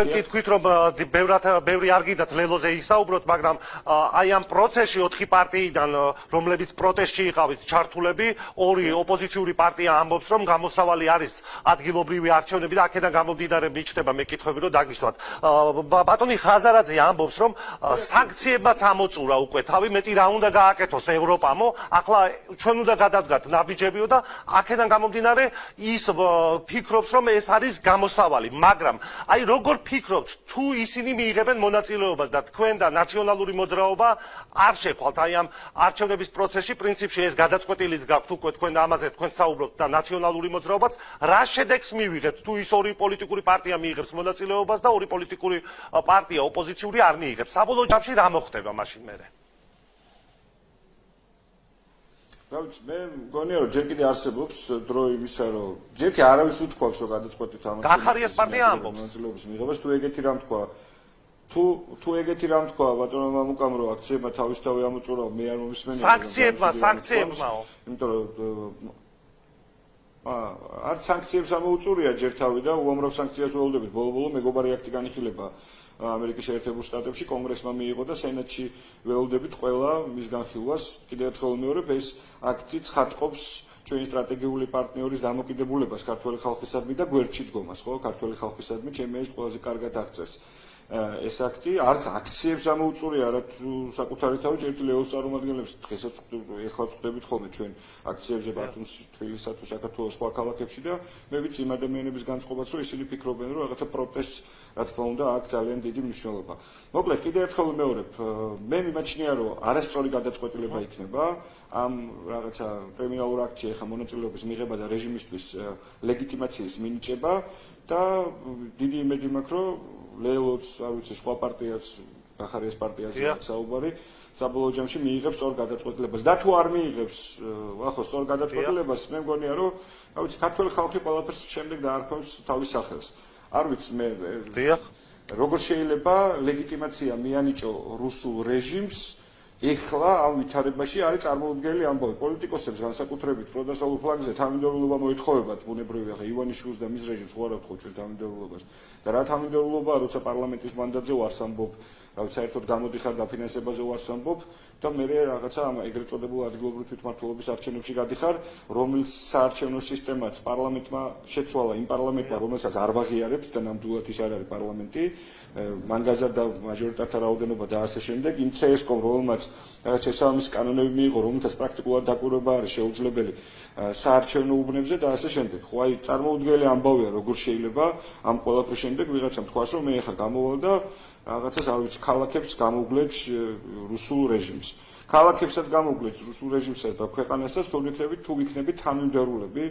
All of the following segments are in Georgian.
Თქვით რომ ბევრი არ გიდათ ლელოზე ისაუბროთ, მაგრამ აი ამ პროცესში 4 პარტიიდან, რომლებიც პროტესტში იყავით ჩართულები, 2 ოპოზიციური პარტია ამბობს, რომ გამოსავალი არის ადგილობრივი არჩევნები და აქედან გამომდინარე მიჩნდება მეკითხვები, რომ დაგისვათ. ბატონი ხაზარაძე ამბობს, რომ სანქციებმაც ამოწურა უკვე თავი, მეტი რა უნდა გააკეთოს ევროპამო, ახლა ჩვენ უნდა გადავდგათ ნაბიჯებიო და აქედან გამომდინარე ის ფიქრობს, რომ ეს არის გამოსავალი, მაგრამ აი როგორ ფიქრობთ, თუ ისინი მიიღებენ მონაწილეობას და თქვენ და ნაციონალური მოძრაობა არ შეხვალთ აი ამ არჩევნების პროცესში, პრინციპში ეს გადაწყვეტილიც გაქვთ უკვე თქვენ და ამაზე თქვენ საუბრობთ და ნაციონალური მოძრაობაც რა შედეგს მივიღებთ, თუ ის 2 პოლიტიკური პარტია მიიღებს მონაწილეობას და 2 პოლიტიკური პარტია ოპოზიციური არ მიიღებს. საბოლოო ჯამში რა მოხდება მაშინ მერე? მე მგონია რომ ჯერ კიდე არსებობს დრო იმისა რომ ჯერთი არავის უთქვავს რომ გადაწყვეტით ამას გახარიას პარტია ამბობს მონაწილეობის მიღებას თუ ეგეთი რამ თქვა თუ ეგეთი რამ თქვა ბატონო მამუკამ რომ აქციებმა თავისთავად ამოწურა მე არ მომისმენია სანქციებმაო იმიტომ რომ არც სანქციებს ამოუწურია ჯერთავი და უამრავ სანქციას ველოდებით ბოლო-ბოლო მეგობარი აქტი განიხილება ამერიკის შეერთებულ შტატებში კონგრესმა მიიღო და სენატში ველოდებით ყველა მის განხილვას კიდევ ერთხელ ვიმეორებ ეს აქტი ცხადყოფს ჩვენი სტრატეგიული პარტნიორის დამოკიდებულებას ქართული ხალხისადმი და გვერდში დგომას ხო ქართული ხალხისადმი ჩემი ეს ყველაზე კარგად აღწერს ეს აქტი არც აქციებს ამოუწურია არა საკუთარი თავი ჯერჯერობით ლეოს წარმომადგენლებს დღესაც ეხლა ვწდებით ხოლმე ჩვენ აქციებზე ბათუმში თბილისსა თუ საქართველოს სხვა ქალაქებში და მე ვიცი იმ ადამიანების განწყობაც რომ ისინი ფიქრობენ რომ რაღაცა პროტესტს რა თქმა უნდა აქ ძალიან დიდი მნიშვნელობა მოკლედ კიდევ ერთხელ ვიმეორებ მე მიმაჩნია რომ არასწორი გადაწყვეტილება იქნება ამ რაღაცა კრიმინალურ აქტში ეხა მონაწილეობის მიღება და რეჟიმისთვის ლეგიტიმაციის მინიჭება და დიდი იმედი მაქვს რომ ლელოც, არ ვიცი, სხვა პარტიაც, გახარიას პარტიაზე საუბარი, საბოლოო ჯამში მიიღებს სწორ გადაწყვეტილებას. და თუ არ მიიღებს, ახლა სწორ გადაწყვეტილებას, მე მგონია, რომ, რა ვიცი, ქართული ხალხი ყველაფერს შემდეგ დაარქვევს თავის სახელს. არ ვიცი, მე როგორ შეიძლება ლეგიტიმაცია მიანიჭო რუსულ რეჟიმს ეხლა ამ ვითარებაში არის წარმოუდგენელი ამბავი პოლიტიკოსებს განსაკუთრებით პროდასალურ ფლანგზე თანმიმდევრულობა მოითხოვებათ ბუნებრივია ხა ივანიშვილს და მის რეჟიმს ხო არ ვთხოვ ჩვენ თანმიმდევრულობას და რა თანმიმდევრულობაა როცა პარლამენტის მანდატზე ვარს ამბობ რა ვიცი საერთოდ გამოდიხარ დაფინანსებაზე ვარს ამბობ და მე რაღაცა ამ ეგრეთ წოდებულ ადგილობრივ თვითმმართველობის არჩევნებში გადიხარ რომელიც საარჩევნო სისტემაც პარლამენტმა შეცვალა იმ პარლამენტმა რომელსაც არ ვაღიარებთ და ნამდვილად ის არ არის პარლამენტი მან გაზარდა მაჟორიტართა რაოდენობა და ასე შემდეგ იმ CSKOM რომელმაც რაღაც შესაბამისი კანონები მიიღო რომელთაც პრაქტიკულად დაკვირვება არის შეუძლებელი საარჩევნო უბნებზე და ასე შემდეგ ხო აი წარმოუდგენელი ამბავია როგორ შეიძლება ამ ყველაფრის შემდეგ ვიღაცამ თქვას რომ მე ახლა გამოვალ და რაღაცას არ ვიცი ქალაქებს გამოვგლეჯ რუსულ რეჟიმს ქალაქებსაც გამოვგლეჯ რუსულ რეჟიმსაც და ქვეყანასაც თუ ვიქნებით თანმიმდევრულები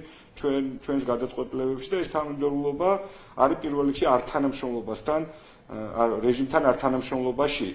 ჩვენს გადაწყვეტილებებში და ეს თანმიმდევრულობა არის პირველ რიგში არ თანამშრომლობასთან რეჟიმთან არ თანამშრომლობაში